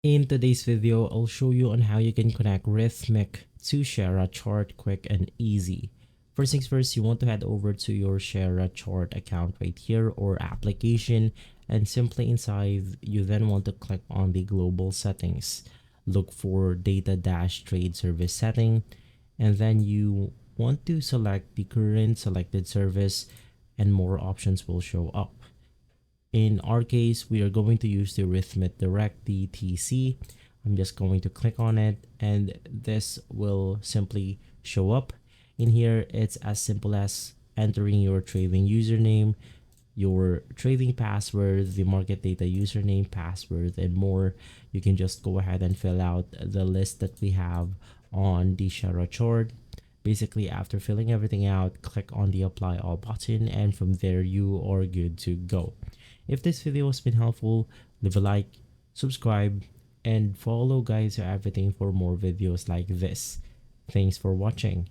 In today's video, I'll show you on how you can connect Rithmic to share a chart quick and easy. First things first, you want to head over to your share a chart account right here or application, and simply inside you then want to click on the global settings. Look for data dash trade service setting, and then you want to select the current selected service and more options will show up. In our case, we are going to use the Rithmic Direct DTC. I'm just going to click on it and this will simply show up. In here, it's as simple as entering your trading username, your trading password, the market data username, password, and more. You can just go ahead and fill out the list that we have on the Shara chart. Basically, after filling everything out, click on the apply all button, and from there you are good to go. If this video has been helpful, leave a like, subscribe, and follow guys or everything for more videos like this. Thanks for watching.